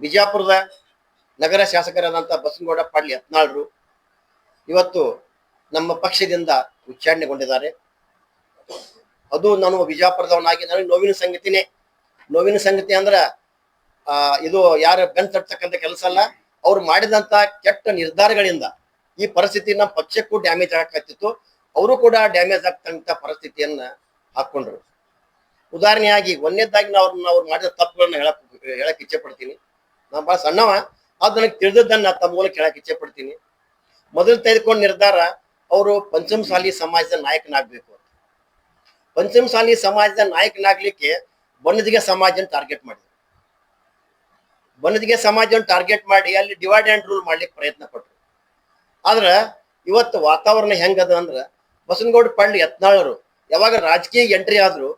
ಬಿಜಾಪುರದ ನಗರ ಶಾಸಕರಾದಂಥ ಬಸನಗೌಡ ಪಾಟೀಲ್ ಯತ್ನಾಳರು ಇವತ್ತು ನಮ್ಮ ಪಕ್ಷದಿಂದ ಉಚ್ಚಾಟನೆಗೊಂಡಿದ್ದಾರೆ. ಅದು ನಾನು ಬಿಜಾಪುರದವನಾಗಿ ನನಗೆ ನೋವಿನ ಸಂಗತಿ ಅಂದ್ರ ಇದು ಯಾರ ಬೆನ್ ತಟ್ಟತಕ್ಕಂಥ ಕೆಲಸ ಅಲ್ಲ. ಅವ್ರು ಮಾಡಿದಂತ ಕೆಟ್ಟ ನಿರ್ಧಾರಗಳಿಂದ ಈ ಪರಿಸ್ಥಿತಿ ನಮ್ಮ ಪಕ್ಷಕ್ಕೂ ಡ್ಯಾಮೇಜ್ ಆಗಕತ್ತಿತ್ತು. ಅವರು ಕೂಡ ಡ್ಯಾಮೇಜ್ ಆಗ್ತಕ್ಕಂಥ ಪರಿಸ್ಥಿತಿಯನ್ನ ಹಾಕೊಂಡ್ರು. ಉದಾಹರಣೆಯಾಗಿ ಒಂದನೇದಾಗಿ ಅವ್ರು ಮಾಡಿದ ತಪ್ಪುಗಳನ್ನ ಹೇಳಕ್ ಇಚ್ಛೆ ಪಡ್ತೀನಿ. ನಾನು ಬಹಳ ಸಣ್ಣವ, ಅದು ನನಗೆ ತಿಳಿದದ್ದನ್ನ ತಮ್ಮ ಮೂಲಕ ಹೇಳಕ್ ಇಚ್ಛೆ ಪಡ್ತೀನಿ. ಮೊದಲು ತೆಗೆದುಕೊಂಡ ನಿರ್ಧಾರ ಅವರು ಪಂಚಮಸಾಲಿ ಸಮಾಜದ ನಾಯಕನಾಗ್ಬೇಕು ಅಂತ. ಪಂಚಮಸಾಲಿ ಸಮಾಜದ ನಾಯಕನಾಗ್ಲಿಕ್ಕೆ ಬನ್ನದಿಗೆ ಸಮಾಜನ ಟಾರ್ಗೆಟ್ ಮಾಡಿದ್ರು. ಬನ್ನದಿಗೆ ಸಮಾಜವನ್ನು ಟಾರ್ಗೆಟ್ ಮಾಡಿ ಅಲ್ಲಿ ಡಿವೈಡ್ ಅಂಡ್ ರೂಲ್ ಮಾಡ್ಲಿಕ್ಕೆ ಪ್ರಯತ್ನ ಪಟ್ರು. ಆದ್ರ ಇವತ್ತು ವಾತಾವರಣ ಹೆಂಗದ ಅಂದ್ರ ಬಸನಗೌಡ ಪಾಟೀಲ್ ಯತ್ನಾಳರು ಯಾವಾಗ ರಾಜಕೀಯ ಎಂಟ್ರಿ ಆದ್ರು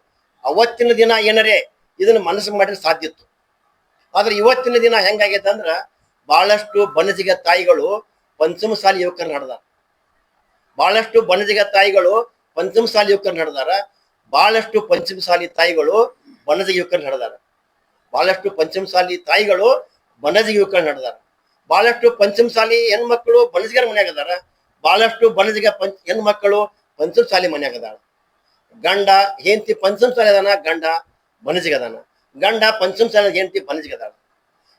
ಅವತ್ತಿನ ದಿನ ಏನರೇ ಇದನ್ನ ಮನಸ್ಸು ಮಾಡಿದ್ರೆ ಸಾಧ್ಯ ಇತ್ತು. ಆದ್ರೆ ಇವತ್ತಿನ ದಿನ ಹೆಂಗಾಗೈತೆ ಅಂದ್ರ ಬಹಳಷ್ಟು ಬನಜಿಗ ತಾಯಿಗಳು ಪಂಚಮಸಾಲಿ ಯುವಕರು ನಡೆದಾರ. ಬಹಳಷ್ಟು ಬನಜಿಗ ತಾಯಿಗಳು ಪಂಚಮಸಾಲಿ ಯುವಕರು ನಡೆದಾರ. ಬಹಳಷ್ಟು ಪಂಚಮಸಾಲಿ ತಾಯಿಗಳು ಬನಜಿಗ ಯುವಕರು ನಡೆದಾರ. ಬಹಳಷ್ಟು ಪಂಚಮಸಾಲಿ ತಾಯಿಗಳು ಬನಜಿಗ ಯುವಕರು ನಡೆದಾರ. ಬಹಳಷ್ಟು ಪಂಚಮಸಾಲಿ ಹೆಣ್ಮಕ್ಳು ಬನಜಿಗರ ಮನ್ಯಾಗ ಅದಾರ. ಬಹಳಷ್ಟು ಬನಜಿಗ ಹೆಣ್ಮಕ್ಳು ಪಂಚಮಸಾಲಿ ಮನ್ಯಾಗ ಅದಾರ. ಗಂಡ ಹೆಂಡತಿ ಪಂಚಮಸಾಲಿ ಅದಾನ, ಗಂಡ ಬನಜಿಗ ಅದಾನ. ಗಂಡ ಪಂಚಮಸಾಲಿ ಹೆಂಡತಿ ಬನಜಿಗ ಅದಾಳ.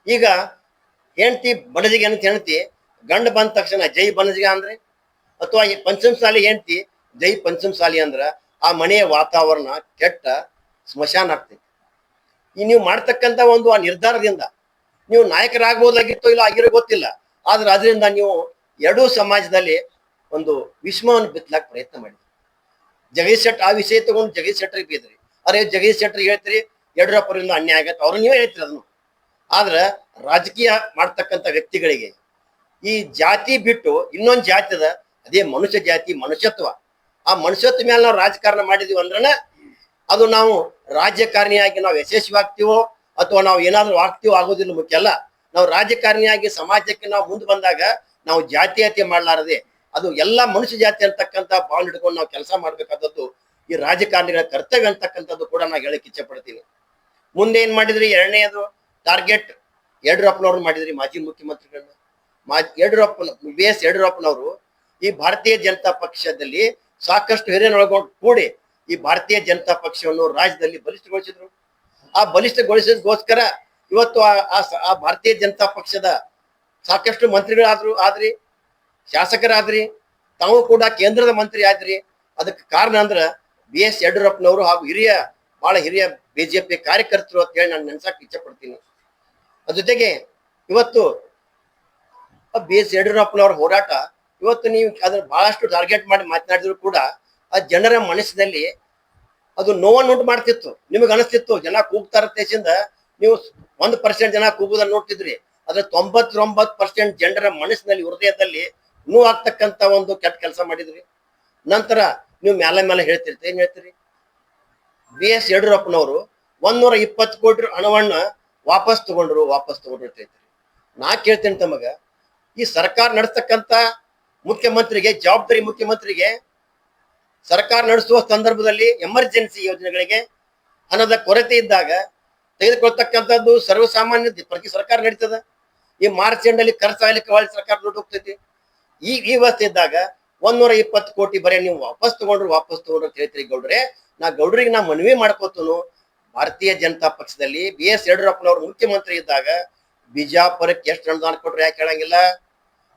ಈಗ ಹೆಂಡತಿ ಬನಜಿಗೆ ಅಂತ ಹೆಂಡತಿ ಗಂಡ ಬಂದ ತಕ್ಷಣ ಜೈ ಬನಜಿಗ ಅಂದ್ರೆ, ಅಥವಾ ಪಂಚಮಸಾಲಿ ಹೆಂಡತಿ ಜೈ ಪಂಚಮಸಾಲಿ ಅಂದ್ರ ಆ ಮನೆಯ ವಾತಾವರಣ ಕೆಟ್ಟ ಸ್ಮಶಾನ ಆಗ್ತೈತಿ. ಈ ನೀವು ಮಾಡ್ತಕ್ಕಂಥ ಆ ನಿರ್ಧಾರದಿಂದ ನೀವು ನಾಯಕರಾಗಬಹುದಾಗಿತ್ತೋ ಇಲ್ಲ ಆಗಿರೋ ಗೊತ್ತಿಲ್ಲ. ಆದ್ರೆ ಅದರಿಂದ ನೀವು ಎರಡೂ ಸಮಾಜದಲ್ಲಿ ಒಂದು ವಿಷಮವನ್ನು ಬಿತ್ತಲಾಕ ಪ್ರಯತ್ನ ಮಾಡಿದ್ರಿ. ಜಗದೀಶ್ ಶೆಟ್ಟರ್ ಆ ವಿಷಯ ತಗೊಂಡು ಜಗದೀಶ್ ಶೆಟ್ಟರಿಗೆ ಬೀದ್ರಿ. ಅರೆ ಜಗದೀಶ್ ಶೆಟ್ಟರ್ ಹೇಳ್ತೀರಿ ಯಡಿಯೂರಪ್ಪರಿಂದ ಅನ್ಯಾಯ ಆಗತ್ತೆ, ಅವ್ರು ನೀವೇ ಹೇಳ್ತೀರಿ ಅದನ್ನು. ಆದ್ರ ರಾಜಕೀಯ ಮಾಡ್ತಕ್ಕಂಥ ವ್ಯಕ್ತಿಗಳಿಗೆ ಈ ಜಾತಿ ಬಿಟ್ಟು ಇನ್ನೊಂದು ಜಾತಿ ಅದ, ಅದೇ ಮನುಷ್ಯ ಜಾತಿ, ಮನುಷ್ಯತ್ವ. ಆ ಮನುಷ್ಯತ್ವ ಮೇಲೆ ನಾವು ರಾಜಕಾರಣ ಮಾಡಿದೀವಿ ಅಂದ್ರನ ಅದು ನಾವು ರಾಜಕಾರಣಿಯಾಗಿ ನಾವು ಯಶಸ್ವಿ ಆಗ್ತೀವೋ ಅಥವಾ ನಾವು ಏನಾದ್ರೂ ಆಗ್ತೀವೋ ಆಗೋದಿಲ್ಲ ಮುಖ್ಯ ಅಲ್ಲ. ನಾವು ರಾಜಕಾರಣಿಯಾಗಿ ಸಮಾಜಕ್ಕೆ ನಾವು ಮುಂದೆ ಬಂದಾಗ ನಾವು ಜಾತೀಯತೆ ಮಾಡಲಾರದೆ ಅದು ಎಲ್ಲ ಮನುಷ್ಯ ಜಾತಿ ಅಂತಕ್ಕಂಥ ಭಾವನೆ ಇಟ್ಕೊಂಡು ನಾವು ಕೆಲಸ ಮಾಡ್ಬೇಕಾದದ್ದು ಈ ರಾಜಕಾರಣಿಗಳ ಕರ್ತವ್ಯ ಅಂತಕ್ಕಂಥದ್ದು ಕೂಡ ನಾವು ಹೇಳಕ್ ಇಚ್ಛೆ ಪಡ್ತೀನಿ. ಮುಂದೆ ಏನ್ ಮಾಡಿದ್ರಿ, ಎರಡನೇದು ಟಾರ್ಗೆಟ್ ಯಡಿಯೂರಪ್ಪನವ್ರು ಮಾಡಿದ್ರಿ. ಮಾಜಿ ಮುಖ್ಯಮಂತ್ರಿಗಳನ್ನ ಯಡಿಯೂರಪ್ಪನವರು ಈ ಭಾರತೀಯ ಜನತಾ ಪಕ್ಷದಲ್ಲಿ ಸಾಕಷ್ಟು ಹಿರಿಯರೊಳಗೊಂಡು ಕೂಡಿ ಈ ಭಾರತೀಯ ಜನತಾ ಪಕ್ಷವನ್ನು ರಾಜ್ಯದಲ್ಲಿ ಬಲಿಷ್ಠಗೊಳಿಸಿದ್ರು. ಆ ಬಲಿಷ್ಠಗೊಳಿಸೋದಕ್ಕೋಸ್ಕರ ಇವತ್ತು ಆ ಭಾರತೀಯ ಜನತಾ ಪಕ್ಷದ ಸಾಕಷ್ಟು ಆದ್ರಿ, ಶಾಸಕರಾದ್ರಿ, ತಾವು ಕೂಡ ಕೇಂದ್ರದ ಮಂತ್ರಿ ಆದ್ರಿ. ಅದಕ್ಕೆ ಕಾರಣ ಅಂದ್ರ ಯಡಿಯೂರಪ್ಪನವರು ಹಾಗೂ ಬಹಳ ಹಿರಿಯ ಬಿಜೆಪಿ ಕಾರ್ಯಕರ್ತರು ಅಂತ ಹೇಳಿ ನಾನು ನೆನ್ಸಕ್ ಇಚ್ಛೆ ಪಡ್ತೀನಿ. ಅದ್ರ ಜೊತೆಗೆ ಇವತ್ತು ಯಡಿಯೂರಪ್ಪನವರ ಹೋರಾಟ ಇವತ್ತು ನೀವು ಅದ್ರ ಬಹಳಷ್ಟು ಟಾರ್ಗೆಟ್ ಮಾಡಿ ಮಾತನಾಡಿದ್ರು ಕೂಡ ಆ ಜನರ ಮನಸ್ಸಿನಲ್ಲಿ ಅದು ನೋವನ್ನುಂಟು ಮಾಡ್ತಿತ್ತು. ನಿಮಗೆ ಅನಿಸ್ತಿತ್ತು ಜನ ಕೂಗ್ತಾರ ದೇಶದಿಂದ ನೀವು 1% ಜನ ಕೂಗುದನ್ನ ನೋಡ್ತಿದ್ರಿ. ಆದ್ರೆ 99% ಜನರ ಮನಸ್ಸಿನಲ್ಲಿ ಹೃದಯದಲ್ಲಿ ನೋವು ಆಗ್ತಕ್ಕಂತ ಒಂದು ಕೆಟ್ಟ ಕೆಲಸ ಮಾಡಿದ್ರಿ. ನಂತರ ನೀವು ಮೇಲೆ ಹೇಳ್ತಿರ್ತೀರಿ. ಏನ್ ಹೇಳ್ತೀರಿ, ಯಡಿಯೂರಪ್ಪನವರು 120 ಕೋಟಿ ಹಣವನ್ನ ವಾಪಸ್ ತಗೊಂಡ್ರು ಅಂತ ಹೇಳ್ತೀರಿ. ನಾ ಕೇಳ್ತೇನೆ ತಮಗ, ಈ ಸರ್ಕಾರ ನಡೆಸ್ತಕ್ಕಂತ ಮುಖ್ಯಮಂತ್ರಿಗೆ, ಜವಾಬ್ದಾರಿ ಮುಖ್ಯಮಂತ್ರಿಗೆ ಸರ್ಕಾರ ನಡೆಸುವ ಸಂದರ್ಭದಲ್ಲಿ ಎಮರ್ಜೆನ್ಸಿ ಯೋಜನೆಗಳಿಗೆ ಹಣದ ಕೊರತೆ ಇದ್ದಾಗ ತೆಗೆದುಕೊಳ್ತಕ್ಕಂಥದ್ದು ಸರ್ವಸಾಮಾನ್ಯ ಪ್ರತಿ ಸರ್ಕಾರ ನಡೀತದ. ಈ ಮಾರ್ಚ್ ಎಂಡಲ್ಲಿ ಖರ್ಚಾಗಲಿಕ್ಕೆ ಒಳ್ಳೆ ಸರ್ಕಾರ ದುಡ್ಡು ಹೋಗ್ತೈತಿ. ಈ ವ್ಯವಸ್ಥೆ ಇದ್ದಾಗ 120 ಕೋಟಿ ಬರೀ ನೀವು ವಾಪಸ್ ತಗೊಂಡ್ರು ಅಂತ ಹೇಳ್ತೀರಿ. ಗೌಡ್ರೆ, ಗೌಡ್ರಿಗೆ ನಾ ಮನವಿ ಮಾಡ್ಕೋತನು, ಭಾರತೀಯ ಜನತಾ ಪಕ್ಷದಲ್ಲಿ ಯಡಿಯೂರಪ್ಪನವರು ಮುಖ್ಯಮಂತ್ರಿ ಇದ್ದಾಗ ಬಿಜಾಪುರಕ್ಕೆ ಎಷ್ಟು ಅನುದಾನ ಕೊಟ್ರು ಯಾಕೆ ಹೇಳಂಗಿಲ್ಲ?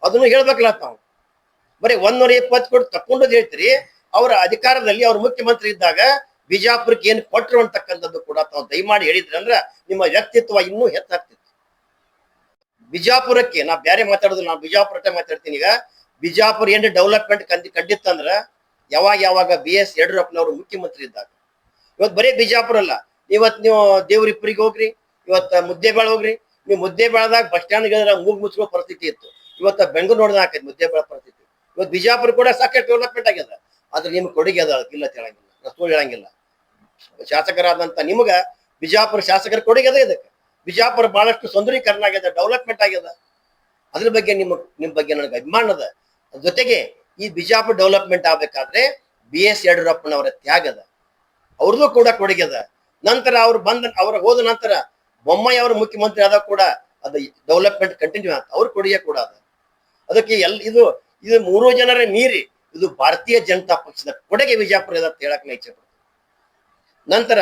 ಅದನ್ನು ಹೇಳ್ಬೇಕಲ್ಲ ತಾವು. ಬರೀ 120 ಕೋಟಿ ತಕೊಂಡದ್ ಹೇಳ್ತೀರಿ. ಅವರ ಅಧಿಕಾರದಲ್ಲಿ ಅವ್ರ ಮುಖ್ಯಮಂತ್ರಿ ಇದ್ದಾಗ ಬಿಜಾಪುರಕ್ಕೆ ಏನ್ ಕೊಟ್ರು ಅಂತಕ್ಕಂಥದ್ದು ಕೂಡ ತಾವು ದಯಮಾಡಿ ಹೇಳಿದ್ರಿ ಅಂದ್ರ ನಿಮ್ಮ ವ್ಯಕ್ತಿತ್ವ ಇನ್ನೂ ಹೆಚ್ಚಾಗ್ತಿತ್ತು. ಬಿಜಾಪುರಕ್ಕೆ ನಾ ಬೇರೆ ಮಾತಾಡೋದು, ನಾ ಬಿಜಾಪುರಕ್ಕೆ ಮಾತಾಡ್ತೀನಿ. ಈಗ ಬಿಜಾಪುರ ಏನ್ ಡೆವಲಪ್ಮೆಂಟ್ ಕಂಡಿತ್ತಂದ್ರ ಯಾವಾಗ ಯಡಿಯೂರಪ್ಪನವರು ಮುಖ್ಯಮಂತ್ರಿ ಇದ್ದಾಗ. ಇವತ್ತು ಬರೀ ಬಿಜಾಪುರ ಅಲ್ಲ, ಇವತ್ತು ನೀವು ದೇವ್ರಿಪ್ಪರಿಗೆ ಹೋಗ್ರಿ, ಇವತ್ತು ಮುದ್ದೇಬೇಳ ಹೋಗ್ರಿ. ನೀವು ಮುದ್ದೇಬೇಳದಾಗ ಬಸ್ ಸ್ಟ್ಯಾಂಡ್ ಮೂಗ್ ಮುಚ್ಕೋ ಪರಿಸ್ಥಿತಿ ಇತ್ತು. ಇವತ್ತು ಬೆಂಗಳೂರು ನೋಡಿದ ಹಾಕೈತಿ ಮುದ್ದೇಬೇಳ ಪರಿಸ್ಥಿತಿ. ಇವತ್ತು ಬಿಜಾಪುರ ಕೂಡ ಸಾಕಷ್ಟು ಡೆವಲಪ್ಮೆಂಟ್ ಆಗ್ಯದ. ಆದ್ರೆ ನಿಮ್ ಕೊಡುಗೆ ಅದ ಇಲ್ಲ ಹೇಳಂಗಿಲ್ಲ, ಸುಳ್ಳು ಹೇಳಂಗಿಲ್ಲ. ಶಾಸಕರಾದಂತ ನಿಮ್ಗ ಬಿಜಾಪುರ ಶಾಸಕರ ಕೊಡುಗೆ ಅದ. ಇದಕ್ಕೆ ಬಿಜಾಪುರ ಬಹಳಷ್ಟು ಸುಂದರೀಕರಣ ಆಗ್ಯದ, ಡೆವಲಪ್ಮೆಂಟ್ ಆಗ್ಯದ. ಅದ್ರ ಬಗ್ಗೆ ನಿಮ್ ಬಗ್ಗೆ ನನಗೆ ಅಭಿಮಾನ ಅದ. ಜೊತೆಗೆ ಈ ಬಿಜಾಪುರ ಡೆವಲಪ್ಮೆಂಟ್ ಆಗ್ಬೇಕಾದ್ರೆ ಯಡಿಯೂರಪ್ಪನವರ ತ್ಯಾಗದ, ಅವ್ರದ್ದು ಕೂಡ ಕೊಡುಗೆ ಅದ. ನಂತರ ಅವ್ರು ಹೋದ ನಂತರ ಬೊಮ್ಮಾಯಿ ಅವರು ಮುಖ್ಯಮಂತ್ರಿ ಆದಾಗ ಕೂಡ ಅದು ಡೆವಲಪ್ಮೆಂಟ್ ಕಂಟಿನ್ಯೂ ಆಗ್ತದೆ, ಅವ್ರ ಕೊಡುಗೆ ಕೂಡ ಅದ. ಅದಕ್ಕೆ ಇದು ಇದು 3 ಜನರ ಮೀರಿ ಇದು ಭಾರತೀಯ ಜನತಾ ಪಕ್ಷದ ಕೊಡುಗೆ ವಿಜಯಪುರ ಅಂತ ಹೇಳಕ್ ನಾ ಇಚ್ಛೆ ಪಡ್ತೀನಿ. ನಂತರ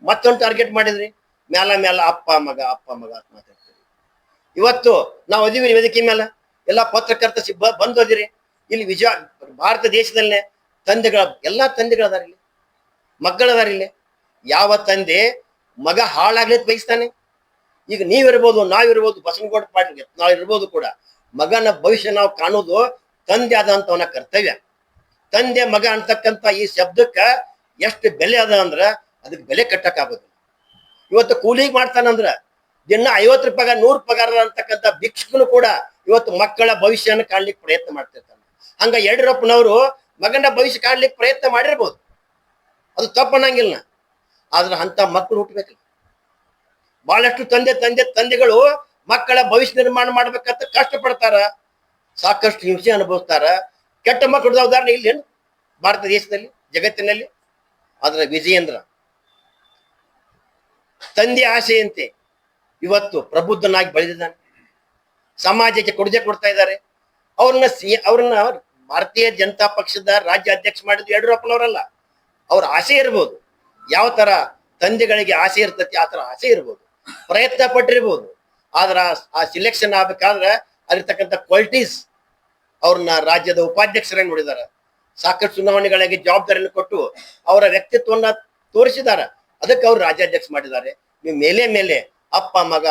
ಮತ್ತೊಂದು ಟಾರ್ಗೆಟ್ ಮಾಡಿದ್ರಿ, ಮ್ಯಾಲ ಅಪ್ಪ ಮಗ ಅಂತ ಮಾತಾಡ್ತೀವಿ. ಇವತ್ತು ನಾವು ಅದೀವಿ ವೇದಿಕೆ ಮೇಲೆ, ಎಲ್ಲಾ ಪತ್ರಕರ್ತ ಬಂದು ಅದಿರಿ. ಇಲ್ಲಿ ಭಾರತ ದೇಶದಲ್ಲೇ ಎಲ್ಲಾ ತಂದೆಗಳದಾರ, ಇಲ್ಲಿ ಮಕ್ಕಳದಾರ. ಇಲ್ಲಿ ಯಾವ ತಂದೆ ಮಗ ಹಾಳಾಗ್ಲಿ ಬಯಸ್ತಾನೆ? ಈಗ ನೀವಿರ್ಬೋದು, ನಾವಿರ್ಬೋದು, ಬಸನಗೌಡ ಪಾಟೀಲ್ ನಾವಿರ್ಬೋದು ಕೂಡ, ಮಗನ ಭವಿಷ್ಯ ನಾವು ಕಾಣೋದು ತಂದೆ ಆದಂತವನ ಕರ್ತವ್ಯ. ತಂದೆ ಮಗ ಅಂತಕ್ಕಂಥ ಈ ಶಬ್ದಕ್ಕ ಎಷ್ಟು ಬೆಲೆ ಅದ ಅಂದ್ರ ಅದಕ್ಕೆ ಬೆಲೆ ಕಟ್ಟಕ್ ಆಗೋದಿಲ್ಲ. ಇವತ್ತು ಕೂಲಿಗೆ ಮಾಡ್ತಾನಂದ್ರ ದಿನ 50 ಪಗಾರ 100 ಪಗಾರ ಅಂತಕ್ಕಂಥ ಭಿಕ್ಷಕನು ಕೂಡ ಇವತ್ತು ಮಕ್ಕಳ ಭವಿಷ್ಯನ ಕಾಣ್ಲಿಕ್ಕೆ ಪ್ರಯತ್ನ ಮಾಡ್ತಿರ್ತಾನೆ. ಹಂಗ ಯಡಿಯೂರಪ್ಪನವರು ಮಗನ ಭವಿಷ್ಯ ಕಾಣ್ಲಿಕ್ಕೆ ಪ್ರಯತ್ನ ಮಾಡಿರ್ಬೋದು, ಅದು ತಪ್ಪನ್ನಂಗಿಲ್ಲ. ಆದ್ರೆ ಅಂತ ಮಕ್ಕಳು ಹುಟ್ಟಬೇಕಲ್ಲ. ಬಹಳಷ್ಟು ತಂದೆಗಳು ಮಕ್ಕಳ ಭವಿಷ್ಯ ನಿರ್ಮಾಣ ಮಾಡ್ಬೇಕಂತ ಕಷ್ಟಪಡ್ತಾರ, ಸಾಕಷ್ಟು ಹಿಂಸೆ ಅನುಭವಿಸ್ತಾರ. ಕೆಟ್ಟ ಮಕ್ಕಳದ ಉದಾಹರಣೆ ಇಲ್ಲಿ ಭಾರತ ದೇಶದಲ್ಲಿ, ಜಗತ್ತಿನಲ್ಲಿ. ಆದ್ರೆ ವಿಜಯೇಂದ್ರ ತಂದೆ ಆಸೆಯಂತೆ ಇವತ್ತು ಪ್ರಬುದ್ಧನಾಗಿ ಬೆಳೆದಿದ್ದಾನೆ, ಸಮಾಜಕ್ಕೆ ಕೊಡುಗೆ ಕೊಡ್ತಾ ಇದ್ದಾರೆ. ಅವ್ರನ್ನ ಭಾರತೀಯ ಜನತಾ ಪಕ್ಷದ ರಾಜ್ಯ ಅಧ್ಯಕ್ಷ ಮಾಡಿದ್ದು ಯಡಿಯೂರಪ್ಪನವರಲ್ಲ. ಅವ್ರ ಆಸೆ ಇರ್ಬೋದು, ಯಾವ ತರ ತಂದೆಗಳಿಗೆ ಆಸೆ ಇರ್ತತಿ ಆ ತರ ಆಸೆ ಇರ್ಬೋದು, ಪ್ರಯತ್ನ ಪಟ್ಟಿರ್ಬೋದು. ಆದ್ರ ಆ ಸಿಲೆಕ್ಷನ್ ಆಗ್ಬೇಕಾದ್ರೆ ಅಲ್ಲಿರ್ತಕ್ಕಂಥ ಕ್ವಾಲಿಟೀಸ್ ಅವ್ರನ್ನ ರಾಜ್ಯದ ಉಪಾಧ್ಯಕ್ಷರಾಗಿ ನೋಡಿದಾರ. ಸಾಕಷ್ಟು ಚುನಾವಣೆಗಳಿಗೆ ಜವಾಬ್ದಾರಿಯನ್ನು ಕೊಟ್ಟು ಅವರ ವ್ಯಕ್ತಿತ್ವವನ್ನ ತೋರಿಸಿದಾರ. ಅದಕ್ಕೆ ಅವ್ರು ರಾಜ್ಯಾಧ್ಯಕ್ಷ ಮಾಡಿದ್ದಾರೆ. ನೀವು ಮೇಲೆ ಅಪ್ಪ ಮಗ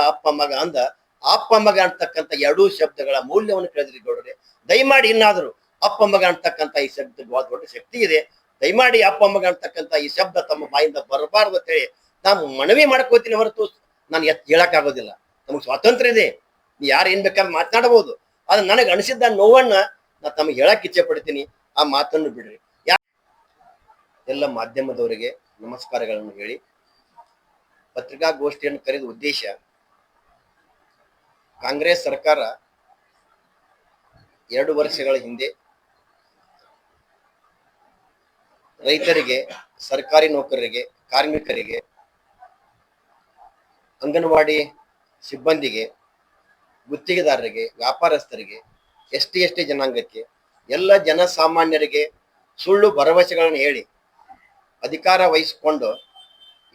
ಅಂದ ಅಪ್ಪ ಮಗ ಅಂತಕ್ಕಂಥ 2 ಶಬ್ದಗಳ ಮೌಲ್ಯವನ್ನು ಕೇಳಿದ್ರಿ ಗೌಡ್ರೆ. ದಯಮಾಡಿ ಇನ್ನಾದ್ರು ಅಪ್ಪ ಮಗ ಅಂತಕ್ಕಂಥ ಈ ಶಬ್ದ ದೊಡ್ಡ ಶಕ್ತಿ ಇದೆ. ದಯಮಾಡಿ ಅಪ್ಪ ಮಗ ಅಂತಕ್ಕಂಥ ಈ ಶಬ್ದ ತಮ್ಮ ಬಾಯಿಂದ ಬರಬಾರ್ದು ಅಂತ ಹೇಳಿ ನಾನು ಮನವಿ ಮಾಡ್ಕೋತೀನಿ. ಹೊರತು ನಾನು ಹೇಳಕ್ ಆಗೋದಿಲ್ಲ. ನಮಗ್ ಸ್ವಾತಂತ್ರ್ಯ ಇದೆ, ನೀ ಯಾರು ಏನ್ ಬೇಕಾದ್ರೆ ಮಾತನಾಡಬಹುದು. ಆದ್ರೆ ನನಗೆ ಅನಿಸಿದ್ದ ನೋವನ್ನ ನಾನು ತಮಗೆ ಹೇಳಕ್ ಇಚ್ಛೆ ಪಡ್ತೀನಿ. ಆ ಮಾತನ್ನು ಬಿಡ್ರಿ. ಎಲ್ಲ ಮಾಧ್ಯಮದವರಿಗೆ ನಮಸ್ಕಾರಗಳನ್ನು ಹೇಳಿ ಪತ್ರಿಕಾಗೋಷ್ಠಿಯನ್ನು ಕರೆದ ಉದ್ದೇಶ, ಕಾಂಗ್ರೆಸ್ ಸರ್ಕಾರ 2 ವರ್ಷಗಳ ಹಿಂದೆ ರೈತರಿಗೆ, ಸರ್ಕಾರಿ ನೌಕರರಿಗೆ, ಕಾರ್ಮಿಕರಿಗೆ, ಅಂಗನವಾಡಿ ಸಿಬ್ಬಂದಿಗೆ, ಗುತ್ತಿಗೆದಾರರಿಗೆ, ವ್ಯಾಪಾರಸ್ಥರಿಗೆ, ಎಸ್ ಟಿ ಜನಾಂಗಕ್ಕೆ, ಎಲ್ಲ ಜನಸಾಮಾನ್ಯರಿಗೆ ಸುಳ್ಳು ಭರವಸೆಗಳನ್ನು ಹೇಳಿ ಅಧಿಕಾರ ವಹಿಸಿಕೊಂಡು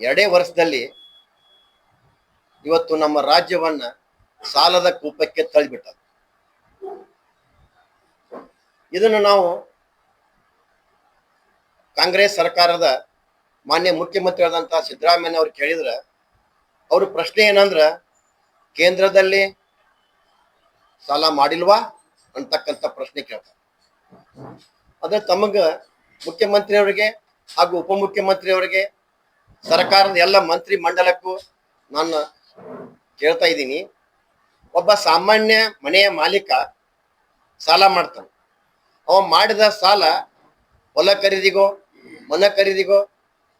2 ವರ್ಷದಲ್ಲಿ ಇವತ್ತು ನಮ್ಮ ರಾಜ್ಯವನ್ನ ಸಾಲದ ಕೂಪಕ್ಕೆ ತಳ್ಳಿಬಿಟ್ಟ. ಇದನ್ನು ನಾವು ಕಾಂಗ್ರೆಸ್ ಸರ್ಕಾರದ ಮಾನ್ಯ ಮುಖ್ಯಮಂತ್ರಿಯಾದಂತಹ ಸಿದ್ದರಾಮಯ್ಯ ಅವ್ರು ಕೇಳಿದ್ರ, ಅವ್ರ ಪ್ರಶ್ನೆ ಏನಂದ್ರ ಕೇಂದ್ರದಲ್ಲಿ ಸಾಲ ಮಾಡಿಲ್ವಾ ಅಂತಕ್ಕಂಥ ಪ್ರಶ್ನೆ ಕೇಳ್ತಾರೆ. ಅದ್ರ ತಮಗ ಮುಖ್ಯಮಂತ್ರಿಯವರಿಗೆ ಹಾಗೂ ಉಪಮುಖ್ಯಮಂತ್ರಿಯವರಿಗೆ, ಸರ್ಕಾರದ ಎಲ್ಲ ಮಂತ್ರಿ ಮಂಡಲಕ್ಕೂ ನಾನು ಕೇಳ್ತಾ ಇದ್ದೀನಿ. ಒಬ್ಬ ಸಾಮಾನ್ಯ ಮನೆಯ ಮಾಲೀಕ ಸಾಲ ಮಾಡ್ತಾನೆ. ಅವ ಮಾಡಿದ ಸಾಲ ಹೊಲ ಖರೀದಿಗೋ,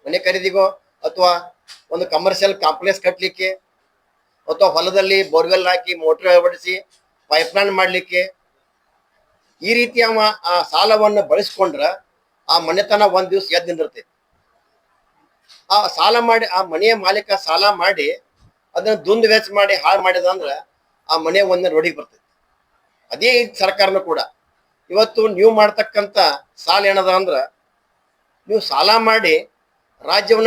ಮನೆ ಖರೀದಿಗೋ ಅಥವಾ ಒಂದು ಕಮರ್ಷಿಯಲ್ ಕಾಂಪ್ಲೆಕ್ಸ್ ಕಟ್ಟಲಿಕ್ಕೆ, ಅಥವಾ ಹೊಲದಲ್ಲಿ ಬೋರ್ವೆಲ್ ಹಾಕಿ ಮೋಟರ್ ಅಳವಡಿಸಿ ಪೈಪ್ಲೈನ್ ಮಾಡಲಿಕ್ಕೆ, ಈ ರೀತಿ ಅವ ಆ ಸಾಲವನ್ನು ಬಳಸ್ಕೊಂಡ್ರ ಆ ಮನೆತನ ಒಂದ್ ದಿವ್ಸ ಎದ್ದು ನಿಂದಿರ್ತೈತಿ. ಆ ಮನೆಯ ಮಾಲೀಕ ಸಾಲ ಮಾಡಿ ಅದನ್ನ ದುಂದು ವೆಚ್ಚ ಮಾಡಿ ಹಾಳು ಮಾಡಿದ ಅಂದ್ರ ಆ ಮನೆ ಒಂದೇ ರೋಡಿಗೆ ಬರ್ತೈತಿ. ಅದೇ ಸರ್ಕಾರನು ಕೂಡ ಇವತ್ತು ನೀವು ಮಾಡ್ತಕ್ಕಂಥ ಸಾಲ ಏನದ ಅಂದ್ರ, ನೀವು ಸಾಲ ಮಾಡಿ ರಾಜ್ಯವನ್ನ